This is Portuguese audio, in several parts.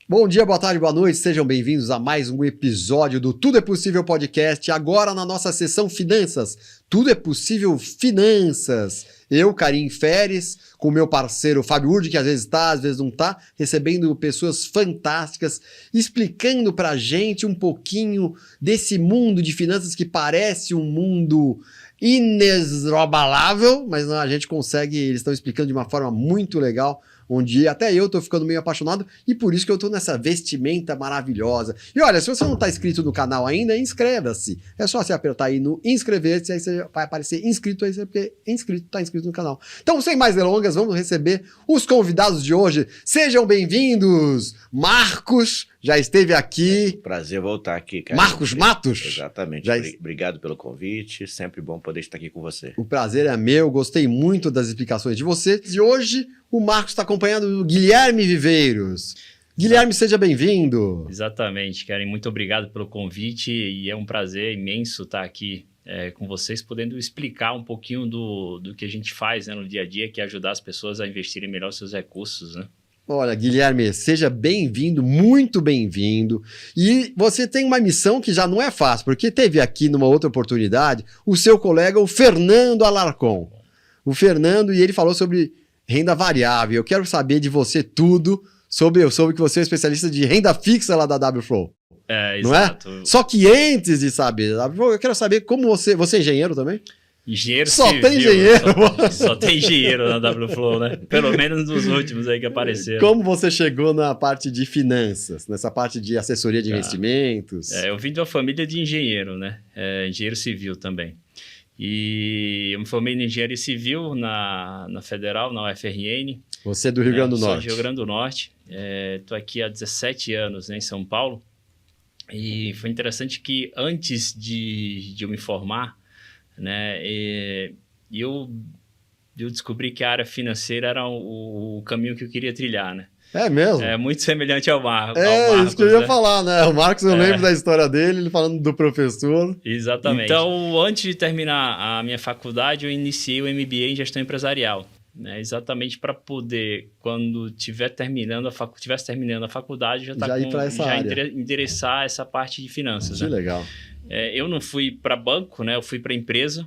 Bom dia, boa tarde, boa noite, sejam bem-vindos a mais um episódio do Tudo é Possível Podcast, agora na nossa sessão Finanças. Tudo é Possível Finanças. Eu, Karim Feres, com o meu parceiro Fábio Urdi, que às vezes está, às vezes não está, recebendo pessoas fantásticas, explicando pra gente um pouquinho desse mundo de finanças que parece um mundo inexorável, mas a gente consegue, eles estão explicando de uma forma muito legal, onde até eu tô ficando meio apaixonado e por isso que eu tô nessa vestimenta maravilhosa. E olha, se você não tá inscrito no canal ainda, inscreva-se. É só você apertar aí no inscrever-se, aí você vai aparecer inscrito aí, porque tá inscrito no canal. Então, sem mais delongas, vamos receber os convidados de hoje. Sejam bem-vindos! Marcos já esteve aqui. Prazer voltar aqui, cara. Marcos Matos? Exatamente. Obrigado pelo convite. Sempre bom poder estar aqui com você. O prazer é meu. Gostei muito das explicações de você. E hoje o Marcos está acompanhado do Guilherme Viveiros. Guilherme, seja bem-vindo. Exatamente, Karen. Muito obrigado pelo convite e é um prazer imenso estar aqui com vocês, podendo explicar um pouquinho do que a gente faz, né, no dia a dia, que é ajudar as pessoas a investirem melhor os seus recursos, né? Olha, Guilherme, seja bem-vindo, muito bem-vindo. E você tem uma missão que já não é fácil, porque teve aqui numa outra oportunidade o seu colega, o Fernando Alarcon. O Fernando, e ele falou sobre renda variável. Eu quero saber de você tudo sobre, eu soube que você é especialista de renda fixa lá da WFlow. Não exato. É? Só que antes de saber, eu quero saber como você é engenheiro também? Engenheiro só civil, tem engenheiro. Só tem engenheiro na WFlow, né? Pelo menos nos últimos aí que apareceram. Como você chegou na parte de finanças, nessa parte de assessoria de investimentos? Eu vim de uma família de engenheiro, né? Engenheiro civil também. E eu me formei em engenharia civil na Federal, na UFRN. Você é do Rio Grande do Norte? Sou do Rio Grande do Norte. Estou aqui há 17 anos, né, em São Paulo. E foi interessante que antes de eu me formar, né, eu descobri que a área financeira era o caminho que eu queria trilhar, né? É mesmo? É muito semelhante ao Marcos. Isso que eu ia falar, né? O Marcos, eu lembro da história dele, ele falando do professor. Exatamente. Então, antes de terminar a minha faculdade, eu iniciei o MBA em Gestão Empresarial, né? Exatamente para poder, quando tivesse terminando a faculdade, já endereçar essa parte de finanças. Que né? Legal. Eu não fui para banco, né? Eu fui para empresa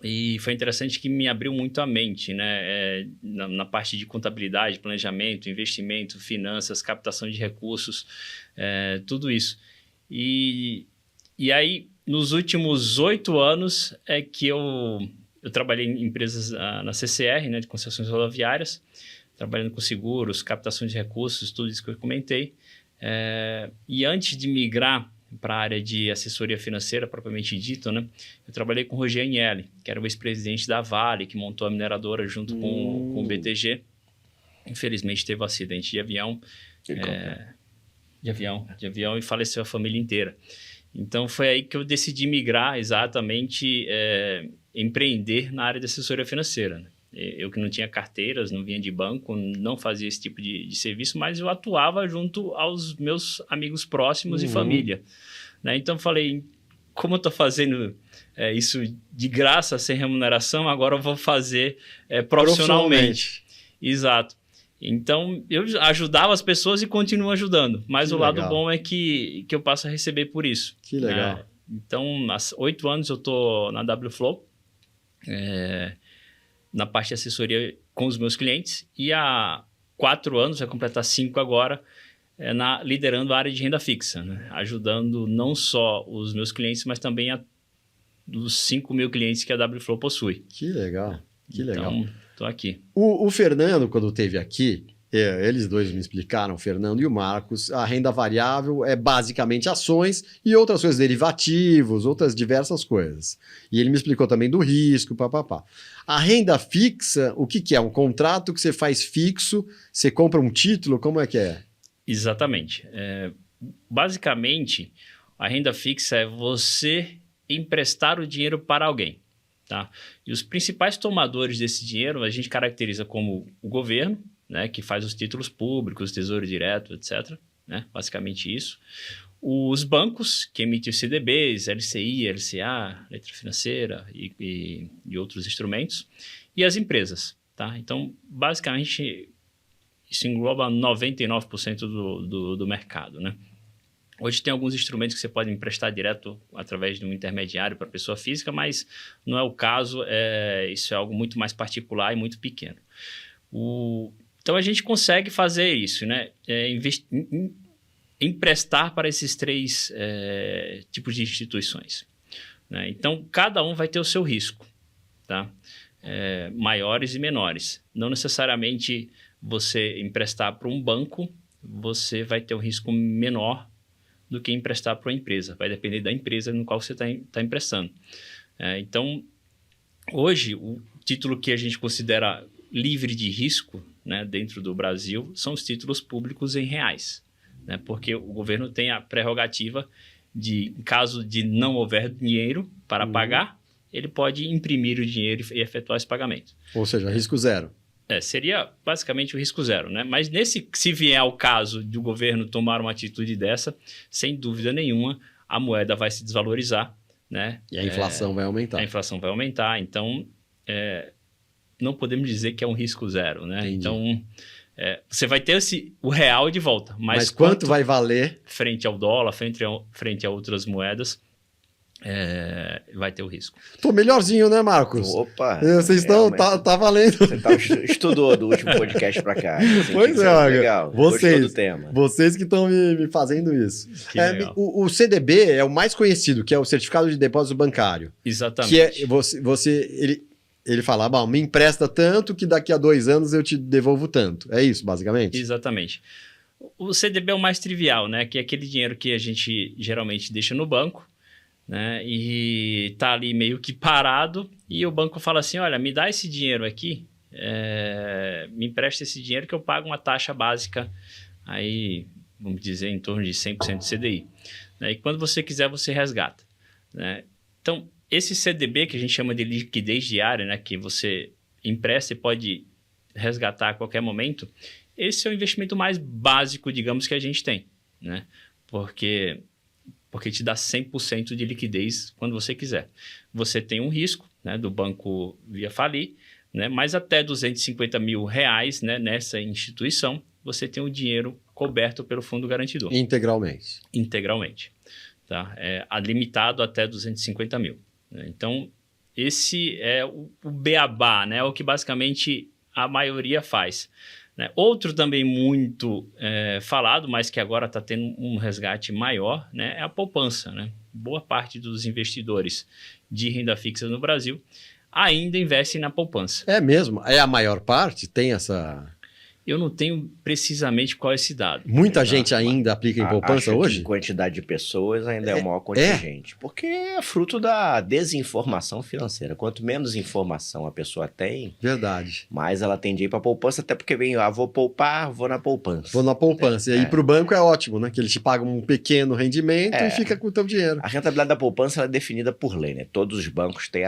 e foi interessante que me abriu muito a mente, né? Na parte de contabilidade, planejamento, investimento, finanças, captação de recursos, tudo isso. E aí, nos últimos 8 anos, é que eu trabalhei em empresas na CCR, né? De concessões rodoviárias, trabalhando com seguros, captação de recursos, tudo isso que eu comentei. E antes de migrar para a área de assessoria financeira, propriamente dito, né? Eu trabalhei com o Roger Agnelli, que era o ex-presidente da Vale, que montou a mineradora junto com o BTG. Infelizmente, teve um acidente de avião, e faleceu a família inteira. Então, foi aí que eu decidi migrar exatamente, empreender na área de assessoria financeira, né? Eu que não tinha carteiras, não vinha de banco, não fazia esse tipo de serviço, mas eu atuava junto aos meus amigos próximos e família, né? Então, eu falei, como eu estou fazendo isso de graça, sem remuneração, agora eu vou fazer profissionalmente. Exato. Então, eu ajudava as pessoas e continuo ajudando, mas o lado bom é que eu passo a receber por isso. Que legal. Então, há 8 anos eu estou na WFlow, na parte de assessoria com os meus clientes, e há 4 anos, vai completar 5 agora, liderando a área de renda fixa, né? Ajudando não só os meus clientes, mas também os 5 mil clientes que a WFlow possui. Que legal, que legal. Então, estou aqui. O Fernando, quando esteve aqui, eles dois me explicaram, o Fernando e o Marcos, a renda variável é basicamente ações e outras coisas, derivativos, outras diversas coisas. E ele me explicou também do risco, papapá. A renda fixa, o que é? Um contrato que você faz fixo, você compra um título, como é que é? Exatamente. Basicamente, a renda fixa é você emprestar o dinheiro para alguém, tá? E os principais tomadores desse dinheiro a gente caracteriza como o governo, né, que faz os títulos públicos, Tesouro Direto, etc., né? Basicamente isso. Os bancos, que emitem os CDBs, LCI, LCA, letra financeira e outros instrumentos. E as empresas, tá? Então, basicamente, isso engloba 99% do mercado, né? Hoje tem alguns instrumentos que você pode emprestar direto através de um intermediário para pessoa física, mas não é o caso, isso é algo muito mais particular e muito pequeno. Então, a gente consegue fazer isso, né? Emprestar para esses 3 tipos de instituições, né? Então, cada um vai ter o seu risco, tá? Maiores e menores. Não necessariamente você emprestar para um banco, você vai ter um risco menor do que emprestar para uma empresa. Vai depender da empresa no qual você está emprestando. Então, hoje, o título que a gente considera livre de risco, né, dentro do Brasil são os títulos públicos em reais, né, porque o governo tem a prerrogativa de, em caso de não houver dinheiro para pagar, ele pode imprimir o dinheiro e efetuar esse pagamento. Ou seja, risco zero. Seria basicamente o risco zero, né? Mas se vier ao caso de o governo tomar uma atitude dessa, sem dúvida nenhuma, a moeda vai se desvalorizar, né? E a inflação vai aumentar. A inflação vai aumentar, então não podemos dizer que é um risco zero, né? Entendi. Então, você vai ter o real de volta. Mas quanto vai valer? Frente ao dólar, frente a outras moedas, vai ter o risco. Tô melhorzinho, né, Marcos? Opa! Vocês estão... Tá valendo. Você estudou do último podcast para cá. Pois é, legal. Vocês, do tema. Vocês que estão me fazendo isso. O CDB é o mais conhecido, que é o Certificado de Depósito Bancário. Exatamente. Que é ele fala, bom, me empresta tanto que daqui a 2 anos eu te devolvo tanto. É isso, basicamente? Exatamente. O CDB é o mais trivial, né? Que é aquele dinheiro que a gente geralmente deixa no banco, né? E tá ali meio que parado e o banco fala assim, olha, me dá esse dinheiro aqui, me empresta esse dinheiro que eu pago uma taxa básica aí, vamos dizer, em torno de 100% de CDI. Né? E quando você quiser, você resgata. Né? Então, esse CDB que a gente chama de liquidez diária, né? Que você empresta e pode resgatar a qualquer momento, esse é o investimento mais básico, digamos, que a gente tem, né? Porque te dá 100% de liquidez quando você quiser. Você tem um risco, né, do banco via falir, né, mas até R$250 mil, né, nessa instituição, você tem o dinheiro coberto pelo fundo garantidor. Integralmente. Integralmente. Tá? Limitado até 250 mil. Né? Então, esse é o beabá, né, o que basicamente a maioria faz. Né? Outro também muito falado, mas que agora está tendo um resgate maior, né, é a poupança. Né? Boa parte dos investidores de renda fixa no Brasil ainda investem na poupança. É mesmo? É a maior parte? Tem essa... Eu não tenho precisamente qual é esse dado. Muita gente ainda aplica em poupança acho hoje? Que quantidade de pessoas ainda é o maior contingente. Porque é fruto da desinformação financeira. Quanto menos informação a pessoa tem, verdade, mais ela tende a ir para a poupança, até porque vem, vou poupar, vou na poupança. Vou na poupança. E aí para o banco é ótimo, né? Que ele te paga um pequeno rendimento e fica com o teu dinheiro. A rentabilidade da poupança é definida por lei, né? Todos os bancos têm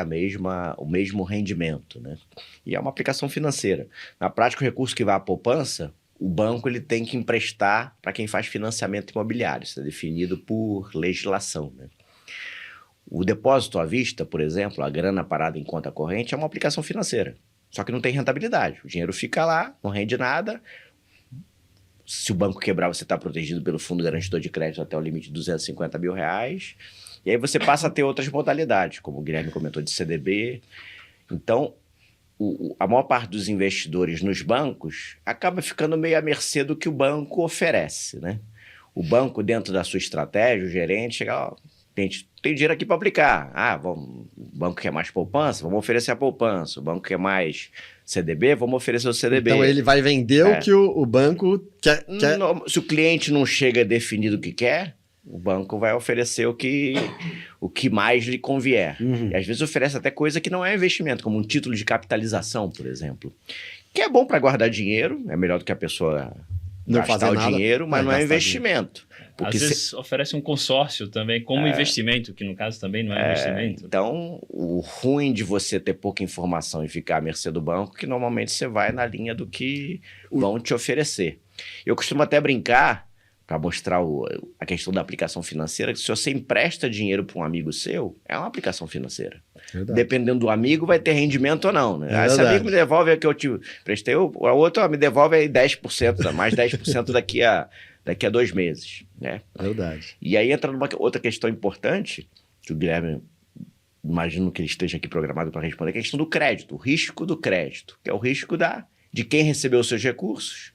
o mesmo rendimento, né? E é uma aplicação financeira. Na prática, o recurso que vai à poupança, o banco ele tem que emprestar para quem faz financiamento imobiliário. Isso é definido por legislação, né? O depósito à vista, por exemplo, a grana parada em conta corrente, é uma aplicação financeira. Só que não tem rentabilidade. O dinheiro fica lá, não rende nada. Se o banco quebrar, você está protegido pelo fundo garantidor de crédito até o limite de R$250 mil. E aí você passa a ter outras modalidades, como o Guilherme comentou, de CDB. Então, a maior parte dos investidores nos bancos acaba ficando meio à mercê do que o banco oferece, né? O banco, dentro da sua estratégia, o gerente chega, tem dinheiro aqui para aplicar. O banco quer mais poupança? Vamos oferecer a poupança. O banco quer mais CDB? Vamos oferecer o CDB. Então ele vai vender o que o banco quer. Se o cliente não chega definido o que quer, o banco vai oferecer o que mais lhe convier. E às vezes oferece até coisa que não é investimento, como um título de capitalização, por exemplo. Que é bom para guardar dinheiro, é melhor do que a pessoa não gastar fazer o nada, dinheiro, mas não é investimento. Às vezes oferece um consórcio também como investimento, que no caso também não é investimento. Então, o ruim de você ter pouca informação e ficar à mercê do banco, que normalmente você vai na linha do que vão te oferecer. Eu costumo até brincar, para mostrar a questão da aplicação financeira, que se você empresta dinheiro para um amigo seu, é uma aplicação financeira. Verdade. Dependendo do amigo, vai ter rendimento ou não, né? É Esse verdade. amigo me devolve a que eu te prestei, o outro me devolve aí 10%, mais 10% daqui a 2 meses, né? Verdade. E aí entra numa outra questão importante, que o Guilherme, imagino que ele esteja aqui programado para responder, que é a questão do crédito, o risco do crédito, que é o risco de quem recebeu os seus recursos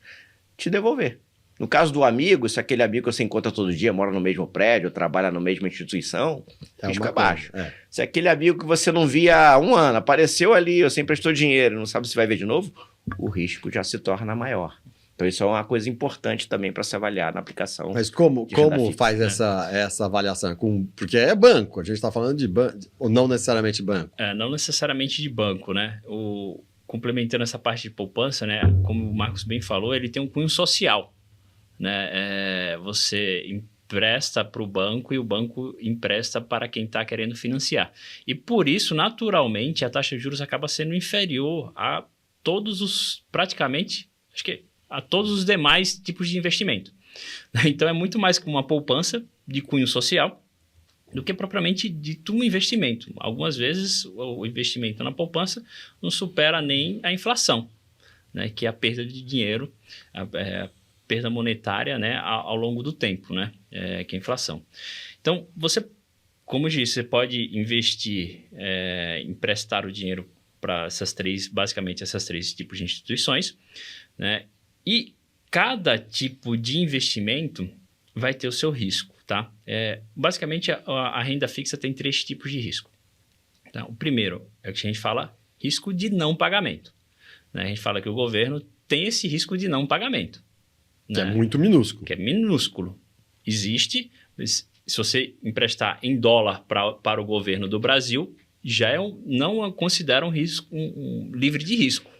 te devolver. No caso do amigo, se aquele amigo que você encontra todo dia, mora no mesmo prédio, trabalha na mesma instituição, risco é baixo. Se aquele amigo que você não via há 1 ano, apareceu ali, você emprestou dinheiro, não sabe se vai ver de novo, o risco já se torna maior. Então isso é uma coisa importante também para se avaliar na aplicação. Mas como fixa, faz essa avaliação? Porque é banco, a gente está falando de banco, ou não necessariamente banco? Não necessariamente de banco, né? Complementando essa parte de poupança, né? Como o Marcos bem falou, ele tem um cunho social, né? Você empresta para o banco e o banco empresta para quem está querendo financiar. E por isso, naturalmente, a taxa de juros acaba sendo inferior a praticamente, acho que a todos os demais tipos de investimento. Então, é muito mais que uma poupança de cunho social do que propriamente dito um investimento. Algumas vezes, o investimento na poupança não supera nem a inflação, né? Que é a perda de dinheiro, a perda monetária, né? ao longo do tempo, né? Que é a inflação. Então, como eu disse, você pode investir, emprestar o dinheiro para basicamente essas 3 tipos de instituições, né? E cada tipo de investimento vai ter o seu risco, tá? Basicamente, a renda fixa tem 3 tipos de risco. Tá? O primeiro é o que a gente fala, risco de não pagamento. Né? A gente fala que o governo tem esse risco de não pagamento. Que né? é muito minúsculo. Que é minúsculo. Existe, mas se você emprestar em dólar para o governo do Brasil, já não considera um risco livre de risco.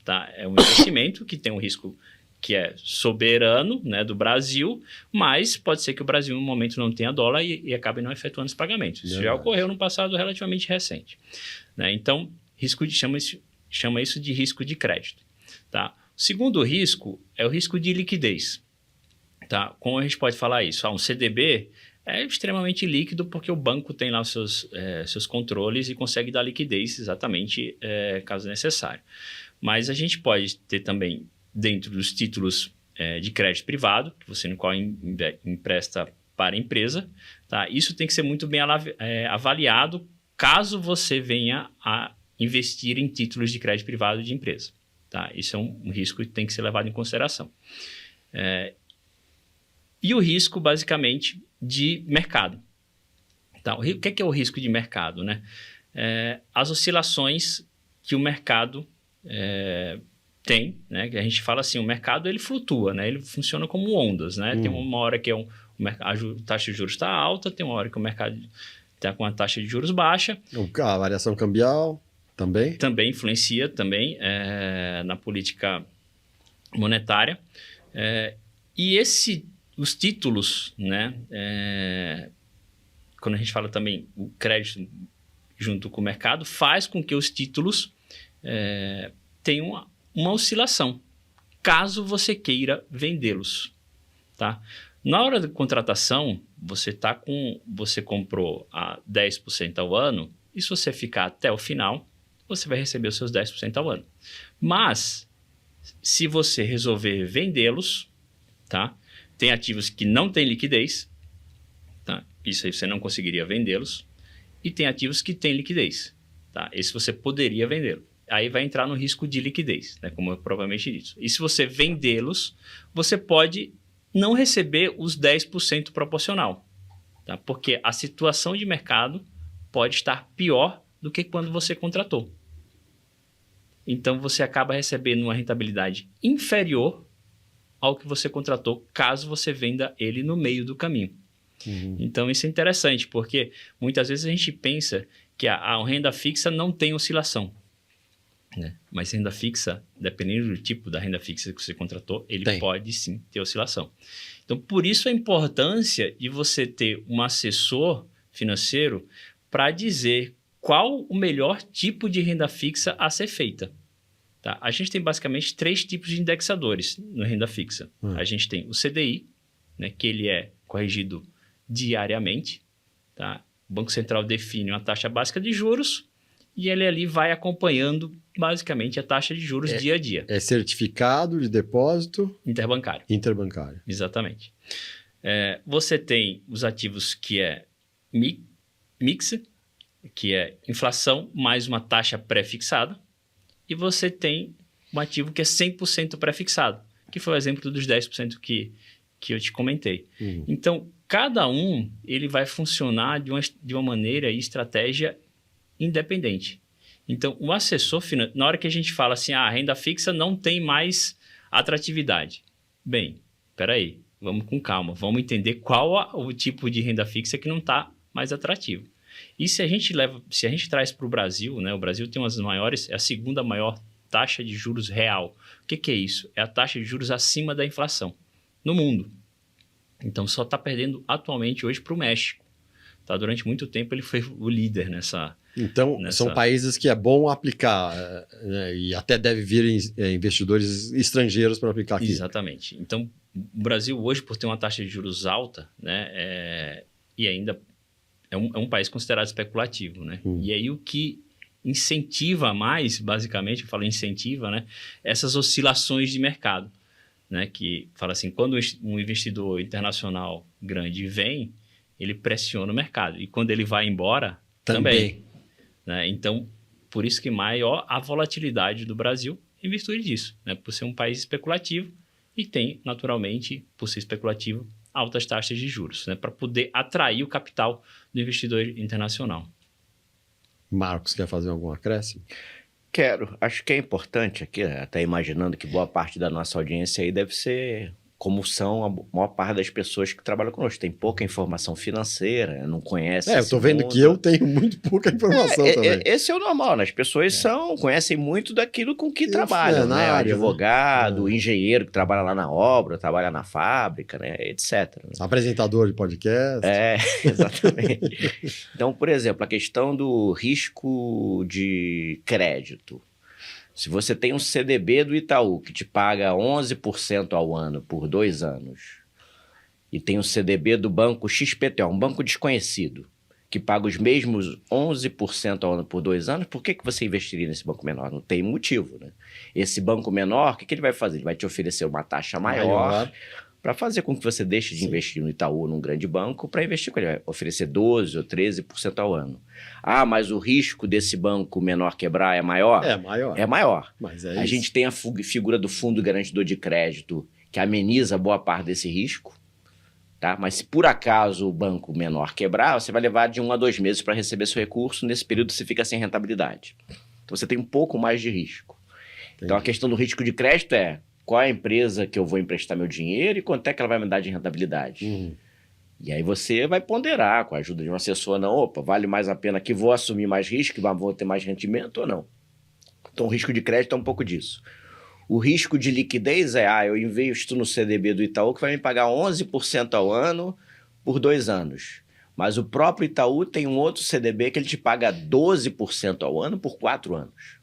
Tá? É um investimento que tem um risco que é soberano, né, do Brasil, mas pode ser que o Brasil, no momento, não tenha dólar e acabe não efetuando os pagamentos. Isso já ocorreu no passado relativamente recente. Né? Então, chama isso de risco de crédito. Tá? O segundo risco é o risco de liquidez. Tá? Como a gente pode falar isso? Um CDB é extremamente líquido porque o banco tem lá os seus controles e consegue dar liquidez exatamente caso necessário. Mas a gente pode ter também, dentro dos títulos de crédito privado, que você no qual empresta para a empresa, tá? Isso tem que ser muito bem avaliado caso você venha a investir em títulos de crédito privado de empresa. Tá? Isso é um risco que tem que ser levado em consideração. E o risco, basicamente, de mercado. Tá? O que é o risco de mercado? Né? As oscilações que o mercado tem, né? Que a gente fala assim, o mercado ele flutua, né? Ele funciona como ondas, né? Tem uma hora que a taxa de juros está alta, tem uma hora que o mercado está com a taxa de juros baixa. A variação cambial também? Também influencia na política monetária. E os títulos, né? Quando a gente fala também o crédito junto com o mercado, faz com que os títulos tenham uma oscilação, caso você queira vendê-los. Tá? Na hora da contratação, você comprou a 10% ao ano, e se você ficar até o final, você vai receber os seus 10% ao ano. Mas, se você resolver vendê-los, tá? Tem ativos que não têm liquidez, tá? Isso aí você não conseguiria vendê-los, e tem ativos que têm liquidez, tá? Esse você poderia vendê-lo. Aí vai entrar no risco de liquidez, né? Como eu provavelmente disse. E se você vendê-los, você pode não receber os 10% proporcional, tá? Porque a situação de mercado pode estar pior do que quando você contratou. Então, você acaba recebendo uma rentabilidade inferior ao que você contratou, caso você venda ele no meio do caminho. Então, isso é interessante, porque muitas vezes a gente pensa que a renda fixa não tem oscilação. Né? Mas renda fixa, dependendo do tipo da renda fixa que você contratou, ele pode sim ter oscilação. Então, por isso a importância de você ter um assessor financeiro para dizer qual o melhor tipo de renda fixa a ser feita. Tá? A gente tem basicamente 3 tipos de indexadores na renda fixa. A gente tem o CDI, né, que ele é corrigido diariamente, tá? O Banco Central define uma taxa básica de juros e ele ali vai acompanhando basicamente a taxa de juros dia a dia. É certificado de depósito Interbancário. interbancário. Exatamente. Você tem os ativos que é mix, que é inflação mais uma taxa pré-fixada, e você tem um ativo que é 100% pré-fixado, que foi o exemplo dos 10% que eu te comentei. Uhum. Então, cada um ele vai funcionar de uma maneira e estratégia independente. Então, o assessor financeiro, na hora que a gente fala assim, a renda fixa não tem mais atratividade. Bem, peraí, vamos com calma, vamos entender qual o tipo de renda fixa que não está mais atrativo. E se a gente traz para o Brasil, né, o Brasil tem é a segunda maior taxa de juros real. O que é isso? É a taxa de juros acima da inflação no mundo. Então, só está perdendo atualmente hoje para o México. Tá? Durante muito tempo, ele foi o líder nessa... Então, são países que é bom aplicar, né, e até deve vir investidores estrangeiros para aplicar aqui. Exatamente. Então, o Brasil hoje, por ter uma taxa de juros alta, né, e ainda é um país considerado especulativo, né? E aí o que incentiva mais, basicamente, eu falo incentiva, né, essas oscilações de mercado, né, que fala assim, quando um investidor internacional grande vem, ele pressiona o mercado, e quando ele vai embora, também. Né? Então, por isso que maior a volatilidade do Brasil em virtude disso, né? Por ser um país especulativo e tem, naturalmente, por ser especulativo, altas taxas de juros, né? Para poder atrair o capital do investidor internacional. Marcos, quer fazer algum acréscimo? Quero. Acho que é importante aqui, até imaginando que boa parte da nossa audiência aí deve ser como são a maior parte das pessoas que trabalham conosco. Tem pouca informação financeira, não conhece eu tô vendo que eu tenho muito pouca informação também. Esse é o normal, né? As pessoas conhecem muito daquilo com que trabalham, né? Área, advogado, né? Engenheiro que trabalha lá na obra, trabalha na fábrica, né? Etc. Né? Apresentador de podcast. Exatamente. Então, por exemplo, a questão do risco de crédito. Se você tem um CDB do Itaú que te paga 11% ao ano por 2 anos e tem um CDB do banco XPTO, um banco desconhecido, que paga os mesmos 11% ao ano por 2 anos, por que você investiria nesse banco menor? Não tem motivo, né? Esse banco menor, o que ele vai fazer? Ele vai te oferecer uma taxa maior para fazer com que você deixe de investir no Itaú ou num grande banco para investir com ele. Vai oferecer 12% ou 13% ao ano. Ah, mas o risco desse banco menor quebrar é maior? É maior. É maior. Mas a gente tem a figura do fundo garantidor de crédito que ameniza boa parte desse risco, tá? Mas se por acaso o banco menor quebrar, você vai levar de 1 a 2 meses para receber seu recurso. Nesse período você fica sem rentabilidade. Então você tem um pouco mais de risco. Entendi. Então a questão do risco de crédito é qual é a empresa que eu vou emprestar meu dinheiro e quanto é que ela vai me dar de rentabilidade. E aí você vai ponderar com a ajuda de um assessor, não, vale mais a pena que vou assumir mais risco, mas vou ter mais rendimento ou não. Então o risco de crédito é um pouco disso. O risco de liquidez é, eu investo no CDB do Itaú que vai me pagar 11% ao ano por 2 anos. Mas o próprio Itaú tem um outro CDB que ele te paga 12% ao ano por 4 anos.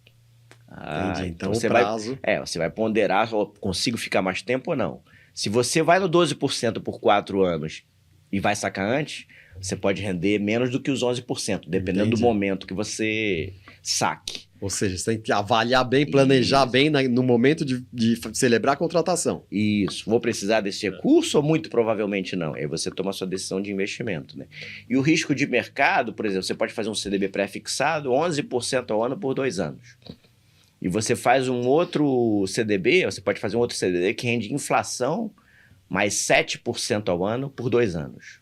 Entendi. Então você prazo... você vai ponderar, consigo ficar mais tempo ou não. Se você vai no 12% por 4 anos e vai sacar antes, você pode render menos do que os 11%, dependendo do momento que você saque. Ou seja, você tem que avaliar bem, planejar bem no momento de celebrar a contratação. Isso. Vou precisar desse recurso ou muito provavelmente não? Aí você toma a sua decisão de investimento, né? E o risco de mercado, por exemplo, você pode fazer um CDB pré-fixado 11% ao ano por 2 anos. E você faz um outro CDB, você pode fazer um outro CDB que rende inflação mais 7% ao ano por 2 anos.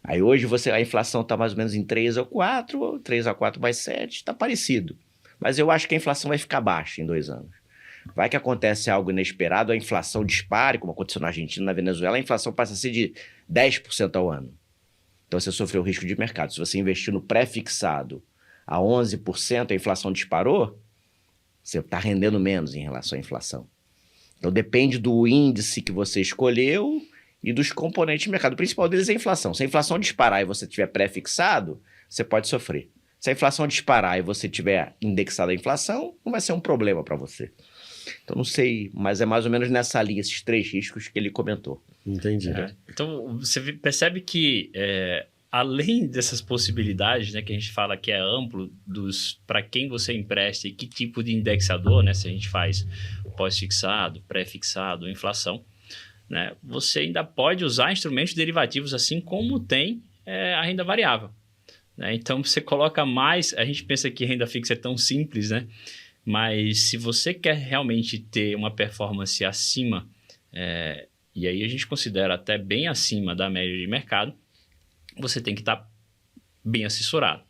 Aí hoje a inflação está mais ou menos em 3 ou 4, 3 a 4 mais 7, está parecido. Mas eu acho que a inflação vai ficar baixa em 2 anos. Vai que acontece algo inesperado, a inflação dispare, como aconteceu na Argentina, na Venezuela, a inflação passa a ser de 10% ao ano. Então você sofreu risco de mercado. Se você investiu no pré-fixado a 11%, a inflação disparou, você está rendendo menos em relação à inflação. Então depende do índice que você escolheu e dos componentes de mercado. O principal deles é a inflação. Se a inflação disparar e você tiver pré-fixado, você pode sofrer. Se a inflação disparar e você tiver indexado à inflação, não vai ser um problema para você. Então, não sei, mas é mais ou menos nessa linha, esses 3 riscos que ele comentou. Entendi. Então, você percebe que, além dessas possibilidades, né, que a gente fala que é amplo, para quem você empresta e que tipo de indexador, né, se a gente faz pós-fixado, pré-fixado, inflação, né, você ainda pode usar instrumentos derivativos, assim como tem a renda variável. Né? Então, você coloca mais... A gente pensa que renda fixa é tão simples, né? Mas se você quer realmente ter uma performance acima, e aí a gente considera até bem acima da média de mercado, você tem que estar bem assessorado.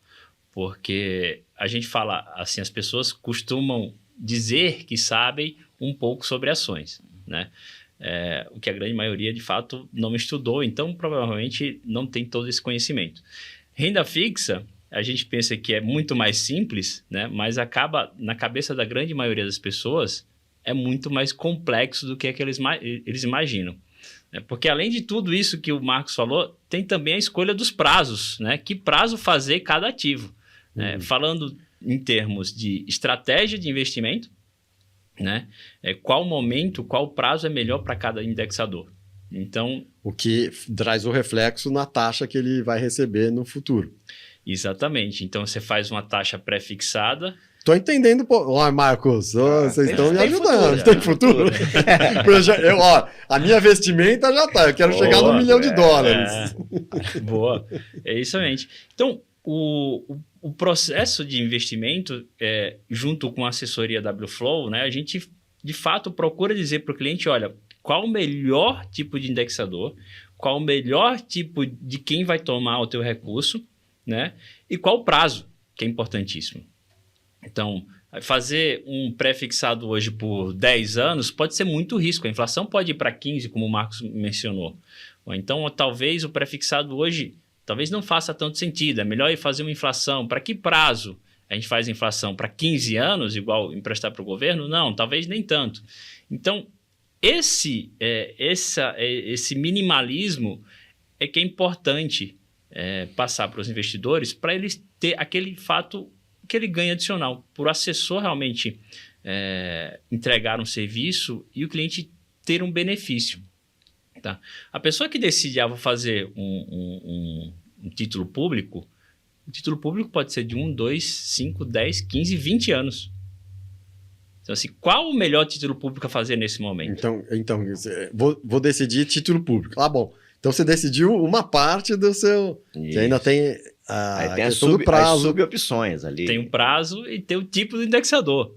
Porque a gente fala assim, as pessoas costumam dizer que sabem um pouco sobre ações, né? O que a grande maioria, de fato, não estudou, então provavelmente não tem todo esse conhecimento. Renda fixa, a gente pensa que é muito mais simples, né? Mas acaba, na cabeça da grande maioria das pessoas, é muito mais complexo do que eles imaginam. Porque além de tudo isso que o Marcos falou, tem também a escolha dos prazos, né? Que prazo fazer cada ativo. Falando em termos de estratégia de investimento, né? Qual momento, qual prazo é melhor para cada indexador. Então, o que traz o reflexo na taxa que ele vai receber no futuro. Exatamente. Então, você faz uma taxa pré-fixada. Tô entendendo. Ó, Marcos, vocês estão me ajudando. Tem futuro. A minha vestimenta já tá. Eu quero chegar no $1 milhão. Boa. É isso mesmo. Então, o processo de investimento, junto com a assessoria WFlow, né, a gente, de fato, procura dizer para o cliente, olha, qual o melhor tipo de indexador, qual o melhor tipo de quem vai tomar o teu recurso, né? E qual o prazo, que é importantíssimo. Então, fazer um pré-fixado hoje por 10 anos pode ser muito risco. A inflação pode ir para 15, como o Marcos mencionou. Ou então, talvez o pré-fixado hoje talvez não faça tanto sentido. É melhor ir fazer uma inflação. Para que prazo a gente faz inflação? Para 15 anos, igual emprestar para o governo? Não, talvez nem tanto. Então, esse minimalismo é que é importante passar para os investidores para eles ter aquele fato que ele ganha adicional, por o assessor realmente entregar um serviço e o cliente ter um benefício. Tá? A pessoa que decide, vou fazer um título público, o título público pode ser de 1, 2, 5, 10, 15, 20 anos. Então, assim, qual o melhor título público a fazer nesse momento? Então vou decidir título público. Bom. Então, você decidiu uma parte do seu... Isso. Que ainda tem a questão do prazo. As subopções ali. Tem um prazo e tem o tipo do indexador.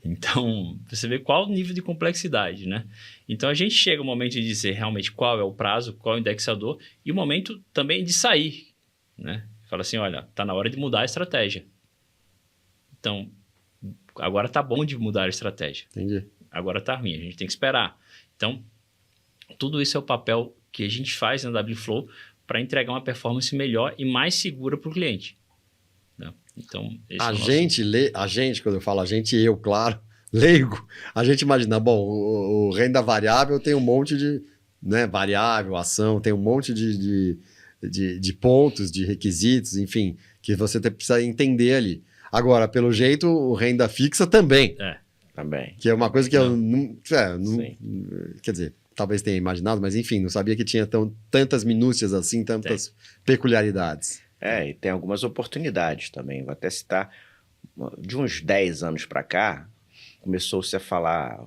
Então, você vê qual o nível de complexidade, né? Então, a gente chega o momento de dizer realmente qual é o prazo, qual é o indexador e o momento também de sair, né? Fala assim, olha, está na hora de mudar a estratégia. Então, agora está bom de mudar a estratégia. Entendi. Agora está ruim, a gente tem que esperar. Então, tudo isso é o papel que a gente faz na WFlow para entregar uma performance melhor e mais segura para o cliente. Né? Então, a gente, quando eu falo a gente, eu, claro, leigo, a gente imagina, bom, o renda variável tem um monte de, né, variável, ação, tem um monte de pontos, de requisitos, enfim, que você precisa entender ali. Agora, pelo jeito, o renda fixa também. Também. Que é uma coisa que eu não quer dizer, talvez tenha imaginado, mas enfim, não sabia que tinha tantas minúcias assim, tantas peculiaridades. E tem algumas oportunidades também. Vou até citar, de uns 10 anos para cá, começou-se a falar,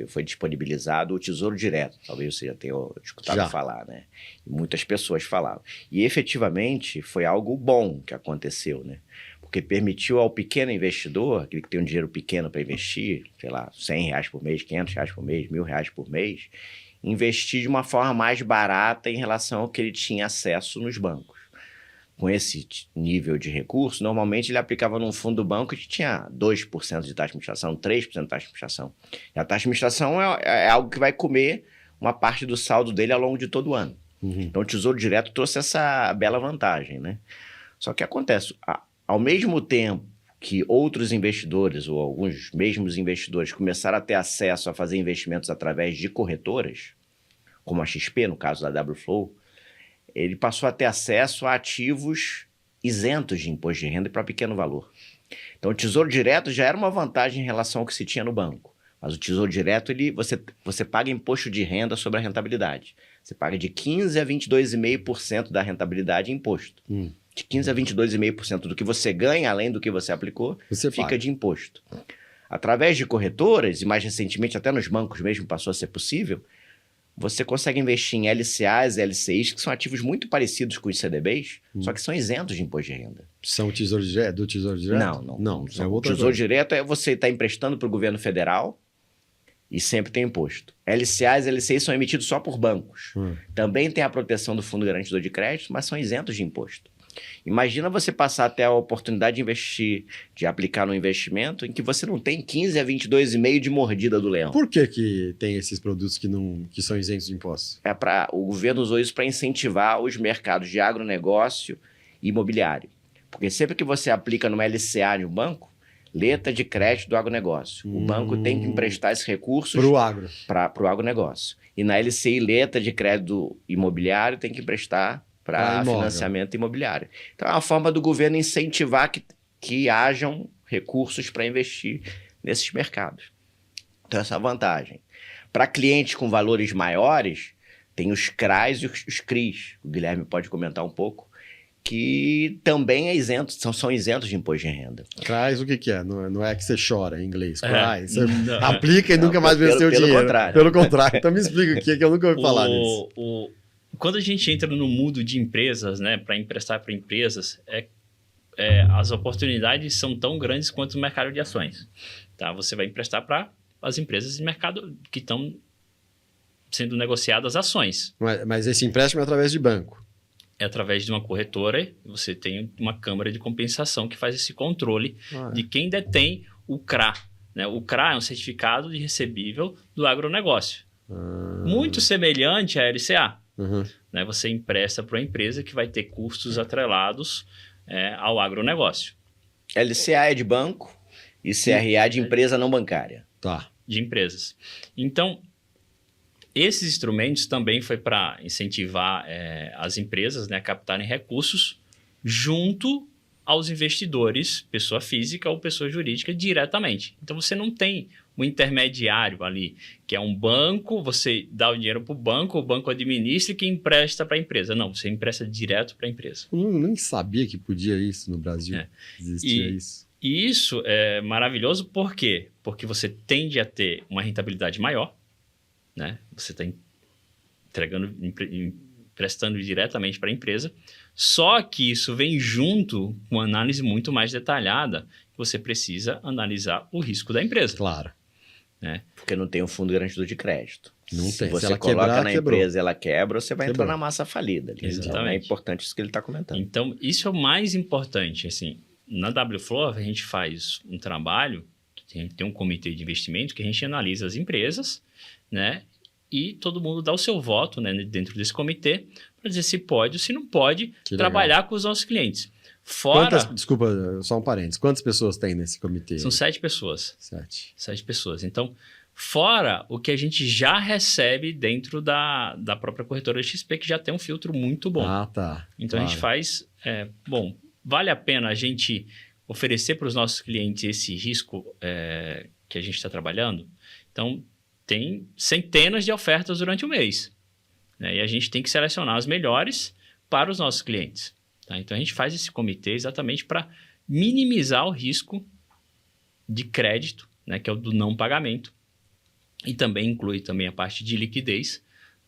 foi disponibilizado o Tesouro Direto. Talvez você já tenha escutado falar, né? E muitas pessoas falavam. E efetivamente foi algo bom que aconteceu, né? Porque permitiu ao pequeno investidor, aquele que tem um dinheiro pequeno para investir, sei lá, R$100 por mês, R$500 por mês, R$1.000 por mês, investir de uma forma mais barata em relação ao que ele tinha acesso nos bancos. Com esse nível de recurso, normalmente ele aplicava num fundo do banco que tinha 2% de taxa de administração, 3% de taxa de administração. E a taxa de administração é algo que vai comer uma parte do saldo dele ao longo de todo o ano. Então o Tesouro Direto trouxe essa bela vantagem, né? Só que acontece... Ao mesmo tempo que outros investidores, ou alguns mesmos investidores, começaram a ter acesso a fazer investimentos através de corretoras, como a XP, no caso da WFlow, ele passou a ter acesso a ativos isentos de imposto de renda para pequeno valor. Então, o Tesouro Direto já era uma vantagem em relação ao que se tinha no banco. Mas o Tesouro Direto, você paga imposto de renda sobre a rentabilidade. Você paga de 15% a 22,5% da rentabilidade em imposto. De 15% a 22,5% do que você ganha, além do que você aplicou, Você fica paga. de imposto. Através de corretoras, e mais recentemente até nos bancos mesmo passou a ser possível, você consegue investir em LCAs e LCIs, que são ativos muito parecidos com os CDBs, só que são isentos de imposto de renda. São do Tesouro Direto? Não. Não, é O outra Tesouro coisa. Direto é você estar emprestando para o governo federal e sempre tem imposto. LCAs e LCIs são emitidos só por bancos. Também tem a proteção do Fundo Garantidor de Crédito, mas são isentos de imposto. Imagina você passar até a oportunidade de investir, de aplicar no investimento em que você não tem 15 a 22,5 de mordida do leão. Por que tem esses produtos que são isentos de impostos? O governo usou isso para incentivar os mercados de agronegócio e imobiliário. Porque sempre que você aplica numa LCA no banco, letra de crédito do agronegócio. O banco tem que emprestar esses recursos Para o agro. para o agronegócio. E na LCI, letra de crédito imobiliário, tem que emprestar para financiamento imobiliário. Então, é uma forma do governo incentivar que hajam recursos para investir nesses mercados. Então, essa é a vantagem. Para clientes com valores maiores, tem os CRAs e os CRIs. O Guilherme pode comentar um pouco, que também é isento, são isentos de imposto de renda. CRAs, o que é? Não é que você chora em inglês. CRAs. Você não. aplica e nunca mais vê o seu dinheiro. Contrário. Pelo contrário. Então me explica o que é que eu nunca ouvi falar nisso. Quando a gente entra no mundo de empresas, né, para emprestar para empresas, as oportunidades são tão grandes quanto o mercado de ações. Tá? Você vai emprestar para as empresas de mercado que estão sendo negociadas ações. Mas esse empréstimo é através de banco. É através de uma corretora, você tem uma câmara de compensação que faz esse controle de quem detém o CRA. Né? O CRA é um certificado de recebível do agronegócio. Muito semelhante à LCA. Né? Você empresta para uma empresa que vai ter custos atrelados ao agronegócio. LCA é de banco e CRA de empresa não bancária. Tá. De empresas. Então, esses instrumentos também foi para incentivar as empresas, né, a captarem recursos junto aos investidores, pessoa física ou pessoa jurídica, diretamente. Então, você não tem um intermediário ali, que é um banco, você dá o dinheiro para o banco administra e que empresta para a empresa. Não, você empresta direto para a empresa. Eu nem sabia que podia isso no Brasil. Existia isso. E isso é maravilhoso, por quê? Porque você tende a ter uma rentabilidade maior, né? Você está emprestando diretamente para a empresa, só que isso vem junto com uma análise muito mais detalhada. Você precisa analisar o risco da empresa. Claro. Né? Porque não tem um fundo garantidor de crédito. Não Se tem. você Se ela coloca quebrar, na quebrou. empresa e ela quebra, você vai Quebrou. entrar na massa falida. Ali. Então, é importante isso que ele está comentando. Então, isso é o mais importante. Assim, na WFlow, a gente faz um trabalho, que a gente tem um comitê de investimento, que a gente analisa as empresas, né? E todo mundo dá o seu voto, né, dentro desse comitê para dizer se pode ou se não pode trabalhar com os nossos clientes. Desculpa, só um parênteses. Quantas pessoas tem nesse comitê? São 7 pessoas. 7 pessoas. Então, fora o que a gente já recebe dentro da própria corretora XP, que já tem um filtro muito bom. Ah, tá. Então, a gente faz... vale a pena a gente oferecer para os nossos clientes esse risco que a gente está trabalhando? Então, tem centenas de ofertas durante o mês. Né? E a gente tem que selecionar as melhores para os nossos clientes. Tá? Então, a gente faz esse comitê exatamente para minimizar o risco de crédito, né? Que é o do não pagamento. E também inclui também a parte de liquidez,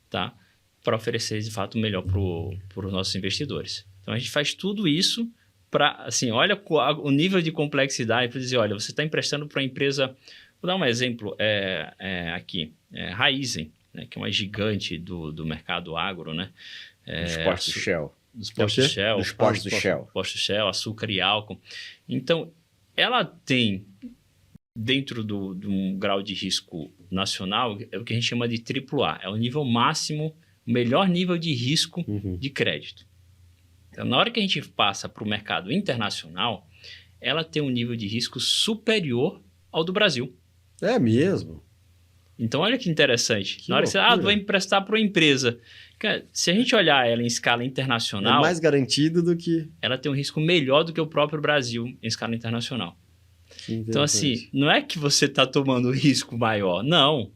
tá? Para oferecer, de fato, o melhor para os nossos investidores. Então, a gente faz tudo isso para, assim, olha o nível de complexidade para dizer, olha, você está emprestando para uma empresa... Vou dar um exemplo aqui. Raizen, né, que é uma gigante do mercado agro, né? Dos postos Shell. Dos postos Shell. Dos postos Shell. Postos Shell, açúcar e álcool. Então, ela tem, dentro de um grau de risco nacional, é o que a gente chama de AAA. É o nível máximo, o melhor nível de risco de crédito. Então, na hora que a gente passa para o mercado internacional, ela tem um nível de risco superior ao do Brasil. É mesmo? Então, olha que interessante. Na hora que você vai emprestar para uma empresa, cara, se a gente olhar ela em escala internacional... É mais garantido do que... Ela tem um risco melhor do que o próprio Brasil em escala internacional. Então, assim, não é que você está tomando risco maior, não.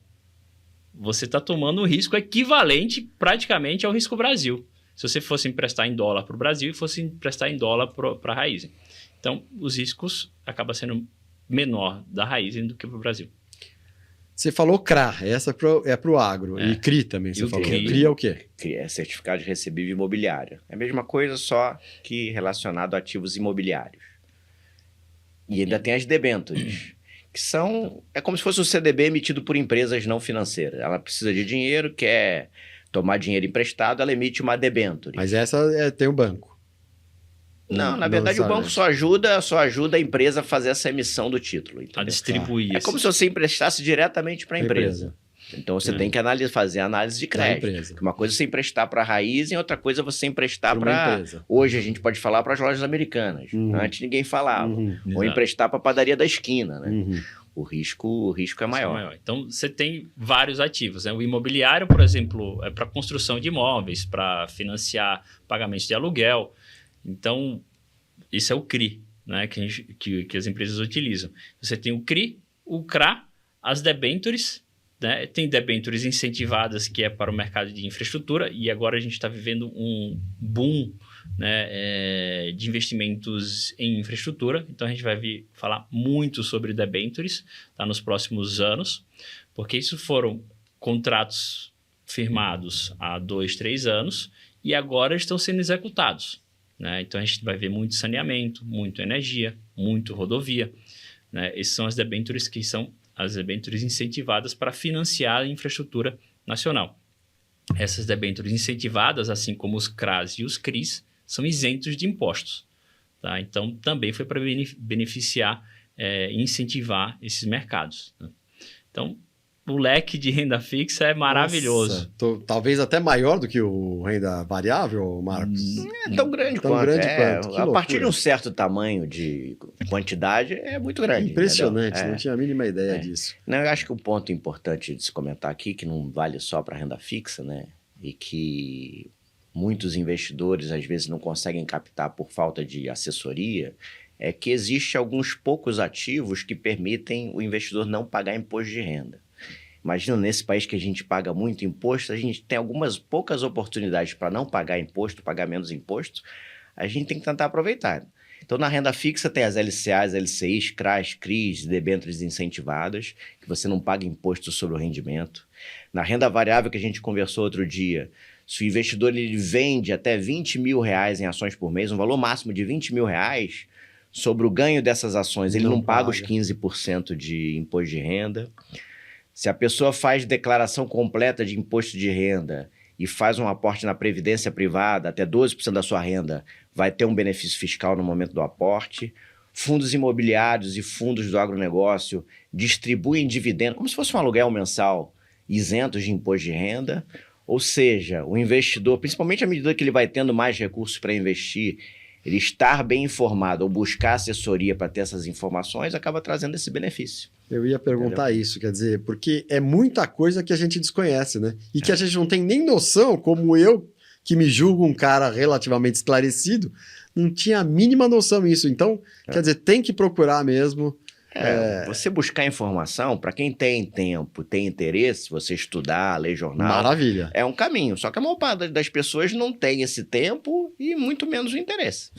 Você está tomando um risco equivalente praticamente ao risco Brasil. Se você fosse emprestar em dólar para o Brasil e fosse emprestar em dólar para a Raizen. Então, os riscos acabam sendo menor da Raizen do que para o Brasil. Você falou CRA, essa é para o agro. E CRI também, você falou. CRI é o quê? CRI é Certificado de Recebível Imobiliário. É a mesma coisa, só que relacionado a ativos imobiliários. E ainda tem as debêntures, que são... É como se fosse um CDB emitido por empresas não financeiras. Ela precisa de dinheiro, quer tomar dinheiro emprestado, ela emite uma debênture. Mas essa tem o banco. Não, na verdade o banco só ajuda a empresa a fazer essa emissão do título. Entendeu? A distribuir. É como se você emprestasse diretamente para a empresa. Então você tem que fazer análise de crédito. Uma coisa é você emprestar para a Raizen, outra coisa é você emprestar para... Hoje a gente pode falar para as lojas americanas. Antes ninguém falava. Ou emprestar para a padaria da esquina, né? O risco é maior. Então, você tem vários ativos, né? O imobiliário, por exemplo, é para construção de imóveis, para financiar pagamentos de aluguel. Então, isso é o CRI, né? que as empresas utilizam. Você tem o CRI, o CRA, as debêntures, né? Tem debêntures incentivadas, que é para o mercado de infraestrutura, e agora a gente está vivendo um boom, né, de investimentos em infraestrutura. Então, a gente vai falar muito sobre debêntures, tá, nos próximos anos, porque isso foram contratos firmados há 2, 3 anos e agora estão sendo executados, né? Então, a gente vai ver muito saneamento, muito energia, muito rodovia, né? Essas são as debêntures que são as debêntures incentivadas para financiar a infraestrutura nacional. Essas debêntures incentivadas, assim como os CRAs e os CRIs, são isentos de impostos, tá? Então, também foi para beneficiar e incentivar esses mercados, né? Então, o leque de renda fixa é maravilhoso. Nossa, talvez até maior do que o renda variável, Marcos? Não é tão grande quanto. A partir de um certo tamanho de quantidade, é muito grande. Impressionante, não tinha a mínima ideia disso. Não, eu acho que um ponto importante de se comentar aqui, que não vale só para renda fixa, né? E que muitos investidores às vezes não conseguem captar por falta de assessoria, é que existe alguns poucos ativos que permitem o investidor não pagar imposto de renda. Imagina, nesse país que a gente paga muito imposto, a gente tem algumas poucas oportunidades para não pagar imposto, pagar menos imposto, a gente tem que tentar aproveitar. Então, na renda fixa tem as LCAs, LCIs, CRAs, CRIs, debêntures incentivadas, que você não paga imposto sobre o rendimento. Na renda variável que a gente conversou outro dia, se o investidor ele vende até R$20 mil em ações por mês, um valor máximo de R$20 mil, sobre o ganho dessas ações, ele não paga os 15% de imposto de renda. Se a pessoa faz declaração completa de imposto de renda e faz um aporte na previdência privada, até 12% da sua renda, vai ter um benefício fiscal no momento do aporte. Fundos imobiliários e fundos do agronegócio distribuem dividendos, como se fosse um aluguel mensal, isentos de imposto de renda. Ou seja, o investidor, principalmente à medida que ele vai tendo mais recursos para investir, ele estar bem informado ou buscar assessoria para ter essas informações acaba trazendo esse benefício. Eu ia perguntar isso, quer dizer, porque é muita coisa que a gente desconhece, né? E que a gente não tem nem noção, como eu, que me julgo um cara relativamente esclarecido, não tinha a mínima noção disso. Então, quer dizer, tem que procurar mesmo. Você buscar informação, para quem tem tempo, tem interesse, você estudar, ler jornal. Maravilha. É um caminho. Só que a maior parte das pessoas não tem esse tempo e muito menos o interesse.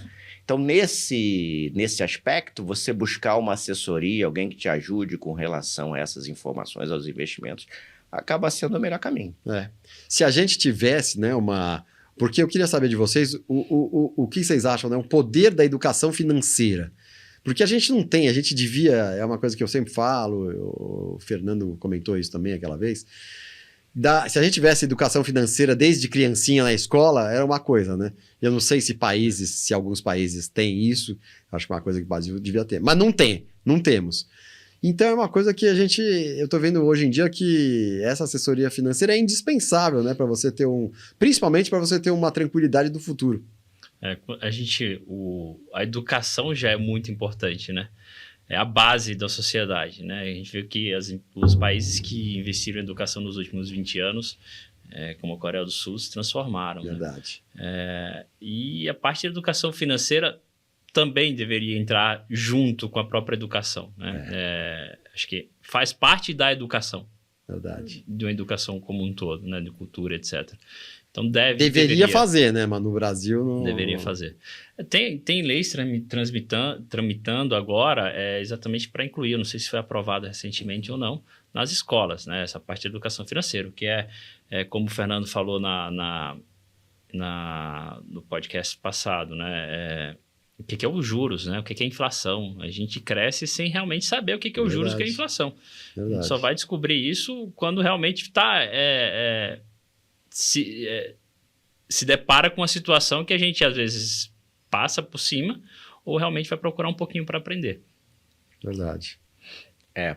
Então, nesse aspecto, você buscar uma assessoria, alguém que te ajude com relação a essas informações, aos investimentos, acaba sendo o melhor caminho. Se a gente tivesse, né, Porque eu queria saber de vocês o que vocês acham, né? O poder da educação financeira. Porque a gente não tem, a gente devia... É uma coisa que eu sempre falo, o Fernando comentou isso também aquela vez. Se a gente tivesse educação financeira desde criancinha na escola, era uma coisa, né? Eu não sei se alguns países têm isso, acho que é uma coisa que o Brasil devia ter. Mas não temos. Então é uma coisa que eu tô vendo hoje em dia que essa assessoria financeira é indispensável, né? Para você ter principalmente para você ter uma tranquilidade do futuro. A educação já é muito importante, né? É a base da sociedade, né? A gente vê que os países que investiram em educação nos últimos 20 anos, como a Coreia do Sul, se transformaram. Verdade. Né? E a parte da educação financeira também deveria entrar junto com a própria educação, né? Acho que faz parte da educação. Verdade. De uma educação como um todo, né? De cultura, etc. Então deveria fazer, né? Mas no Brasil não... Deveria fazer. Tem leis tramitando agora exatamente para incluir, eu não sei se foi aprovado recentemente ou não, nas escolas, né? Essa parte de educação financeira, que como o Fernando falou no podcast passado, né? O que é os juros, né? O que é a inflação? A gente cresce sem realmente saber o que é os juros e o que é a inflação. A gente só vai descobrir isso quando realmente está... se depara com uma situação que a gente às vezes passa por cima ou realmente vai procurar um pouquinho para aprender. Verdade.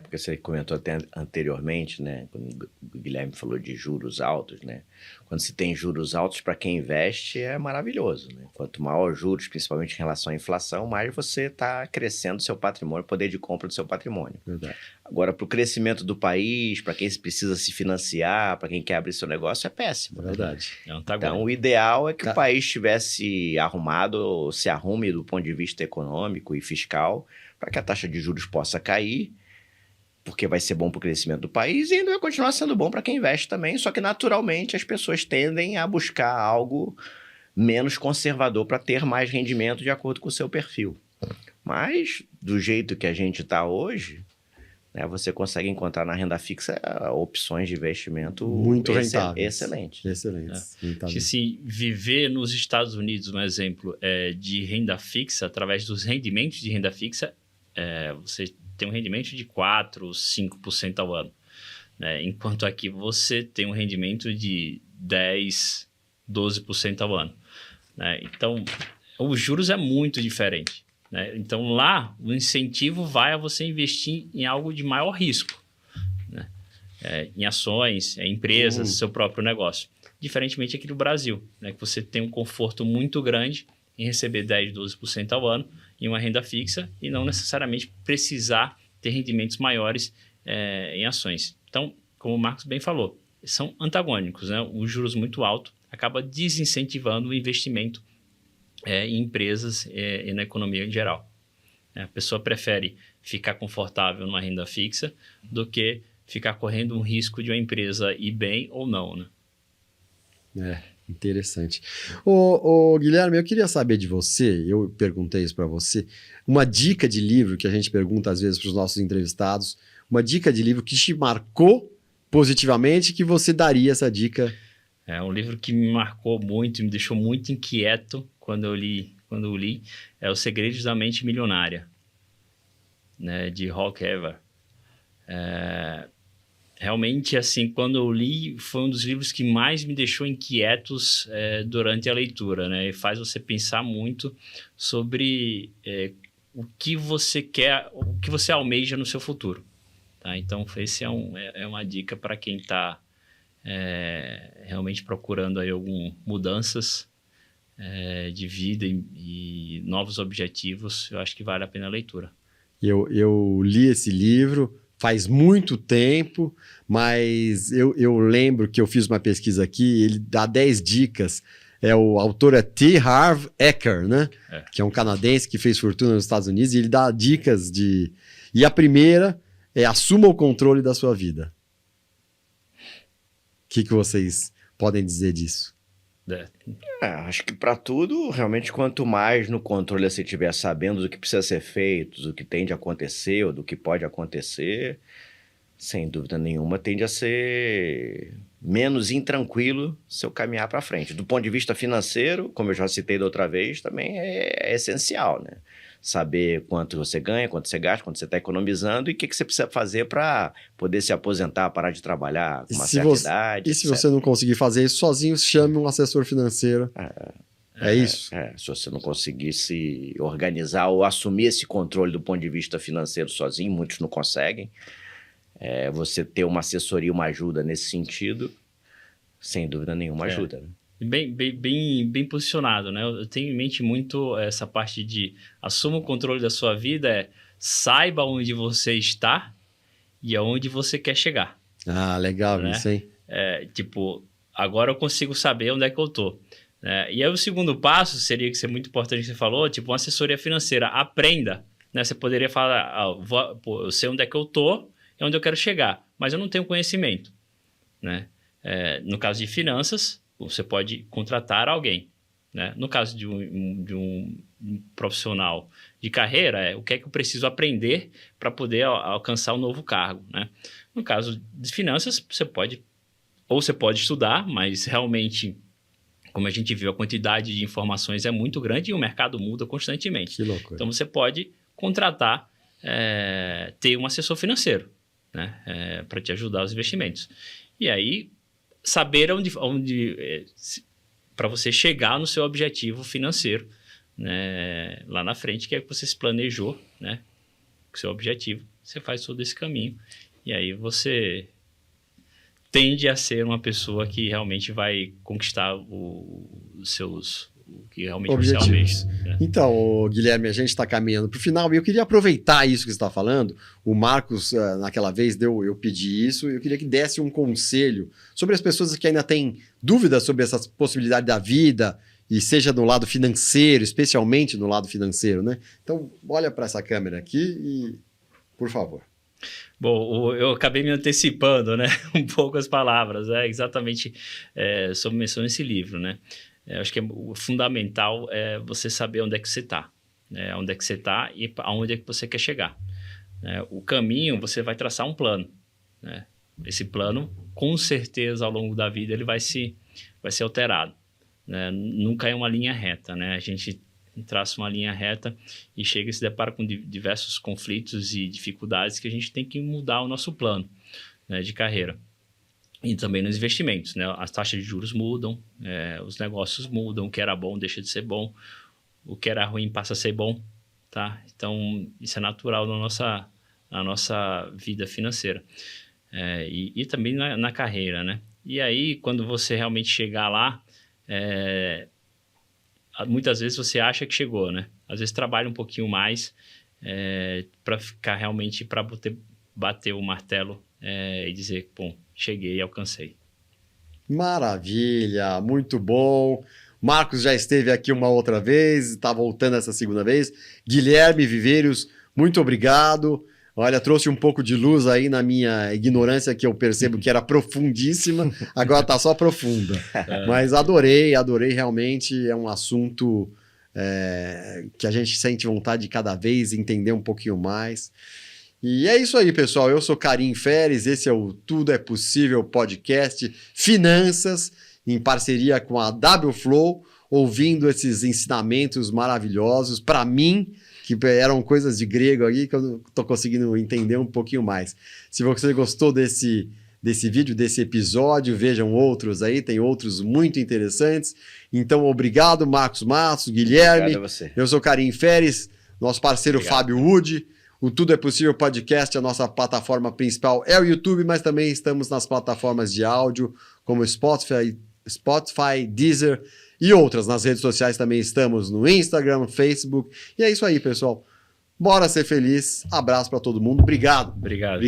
Porque você comentou até anteriormente, né? Quando o Guilherme falou de juros altos, né? Quando se tem juros altos, para quem investe, é maravilhoso, né? Quanto maior os juros, principalmente em relação à inflação, mais você está crescendo o seu patrimônio, o poder de compra do seu patrimônio. Verdade. Agora, para o crescimento do país, para quem precisa se financiar, para quem quer abrir seu negócio, é péssimo. Verdade. Então, o ideal é que o país estivesse arrumado, se arrume do ponto de vista econômico e fiscal, para que a taxa de juros possa cair, porque vai ser bom para o crescimento do país e ainda vai continuar sendo bom para quem investe também, só que naturalmente as pessoas tendem a buscar algo menos conservador para ter mais rendimento de acordo com o seu perfil. Mas, do jeito que a gente está hoje, né, você consegue encontrar na renda fixa opções de investimento muito rentáveis. Excelentes. Acho que se viver nos Estados Unidos, um exemplo, de renda fixa, através dos rendimentos de renda fixa, você tem um rendimento de 4%, 5% ao ano, né? Enquanto aqui você tem um rendimento de 10%, 12% ao ano, né? Então, os juros é muito diferente, né? Então, lá, o incentivo vai a você investir em algo de maior risco, né? Em ações, em empresas, seu próprio negócio. Diferentemente aqui no Brasil, né? Que você tem um conforto muito grande em receber 10%, 12% ao ano em uma renda fixa e não necessariamente precisar ter rendimentos maiores em ações. Então, como o Marcos bem falou, são antagônicos, né? Os juros muito alto acaba desincentivando o investimento em empresas e na economia em geral. A pessoa prefere ficar confortável numa renda fixa do que ficar correndo um risco de uma empresa ir bem ou não, né? Interessante. Ô, Guilherme, eu queria saber de você, eu perguntei isso para você, uma dica de livro que a gente pergunta às vezes para os nossos entrevistados, uma dica de livro que te marcou positivamente, que você daria essa dica? É um livro que me marcou muito, me deixou muito inquieto quando eu li, é Os Segredos da Mente Milionária, né, de Rockefeller. Realmente, assim, quando eu li, foi um dos livros que mais me deixou inquietos durante a leitura, né? E faz você pensar muito sobre o que você quer, o que você almeja no seu futuro, tá? Então, esse é uma dica para quem está realmente procurando aí algumas mudanças de vida e novos objetivos. Eu acho que vale a pena a leitura. Eu li esse livro faz muito tempo, mas eu lembro que eu fiz uma pesquisa aqui, ele dá 10 dicas. O autor é T. Harv Eker, né? Que é um canadense que fez fortuna nos Estados Unidos, e ele dá dicas de... E a primeira é: assuma o controle da sua vida. O que vocês podem dizer disso? Acho que para tudo, realmente, quanto mais no controle você estiver sabendo do que precisa ser feito, do que tende a acontecer ou do que pode acontecer, sem dúvida nenhuma, tende a ser menos intranquilo seu caminhar para frente. Do ponto de vista financeiro, como eu já citei da outra vez, também é essencial, né? Saber quanto você ganha, quanto você gasta, quanto você está economizando e o que você precisa fazer para poder se aposentar, parar de trabalhar com uma certa idade. E se você não conseguir fazer isso sozinho, chame um assessor financeiro. É isso? Se você não conseguir se organizar ou assumir esse controle do ponto de vista financeiro sozinho, muitos não conseguem. Você ter uma assessoria, uma ajuda nesse sentido, sem dúvida nenhuma ajuda, né? Bem posicionado, né? Eu tenho em mente muito essa parte de assuma o controle da sua vida, saiba onde você está e aonde você quer chegar. Legal, né? Isso, hein? Agora eu consigo saber onde é que eu tô. E aí o segundo passo seria, que é muito importante que você falou, tipo uma assessoria financeira. Aprenda, né? Você poderia falar, eu sei onde é que eu tô e onde eu quero chegar, mas eu não tenho conhecimento, né? No caso de finanças, você pode contratar alguém, né? No caso de um profissional de carreira, o que é que eu preciso aprender para poder alcançar um novo cargo, né? No caso de finanças, você pode estudar, mas realmente, como a gente viu, a quantidade de informações é muito grande e o mercado muda constantemente. Que loucura. Então, você pode contratar, ter um assessor financeiro, né? Para te ajudar aos investimentos. E aí, saber para você chegar no seu objetivo financeiro, né? Lá na frente, que é que você se planejou, né? O seu objetivo, você faz todo esse caminho. E aí você tende a ser uma pessoa que realmente vai conquistar o que realmente você almeja, né? Então, Guilherme, a gente está caminhando para o final e eu queria aproveitar isso que você está falando. O Marcos, naquela vez, eu pedi isso e eu queria que desse um conselho sobre as pessoas que ainda têm dúvidas sobre essas possibilidades da vida, e seja no lado financeiro, especialmente no lado financeiro, né? Então, olha para essa câmera aqui e, por favor. Bom, eu acabei me antecipando, né? Um pouco as palavras, exatamente sobre menção nesse livro, né? Eu acho que o fundamental é você saber onde é que você está, né? Onde é que você está e aonde é que você quer chegar, né? O caminho, você vai traçar um plano, né? Esse plano, com certeza, ao longo da vida, ele vai ser alterado, né? Nunca é uma linha reta, né? A gente traça uma linha reta e chega e se depara com diversos conflitos e dificuldades que a gente tem que mudar o nosso plano, né, de carreira. E também nos investimentos, né? As taxas de juros mudam, os negócios mudam, o que era bom deixa de ser bom, o que era ruim passa a ser bom, tá? Então, isso é natural na nossa vida financeira. E também na carreira, né? E aí, quando você realmente chegar lá, muitas vezes você acha que chegou, né? Às vezes trabalha um pouquinho mais para ficar realmente, para bater o martelo e dizer, bom, cheguei e alcancei. Maravilha, muito bom. Marcos já esteve aqui uma outra vez, está voltando essa segunda vez. Guilherme Viveiros, muito obrigado. Olha, trouxe um pouco de luz aí na minha ignorância, que eu percebo que era profundíssima, agora está só profunda. Mas adorei realmente, é um assunto que a gente sente vontade de cada vez entender um pouquinho mais. E é isso aí, pessoal. Eu sou Karim Feres, esse é o Tudo é Possível podcast Finanças, em parceria com a WFlow, ouvindo esses ensinamentos maravilhosos, para mim, que eram coisas de grego aí que eu não estou conseguindo entender um pouquinho mais. Se você gostou desse vídeo, desse episódio, vejam outros aí, tem outros muito interessantes. Então, obrigado, Marcos Matos, Guilherme. Obrigado a você. Eu sou Karim Feres, nosso parceiro Fábio Wood. O Tudo é Possível Podcast, a nossa plataforma principal é o YouTube, mas também estamos nas plataformas de áudio, como Spotify, Deezer e outras. Nas redes sociais também estamos no Instagram, Facebook. E é isso aí, pessoal. Bora ser feliz. Abraço para todo mundo. Obrigado. Obrigado,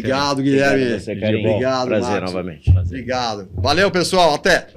Guilherme. Obrigado a você, Karim. Obrigado, Prazer Marcos. novamente. Obrigado. Valeu, pessoal. Até.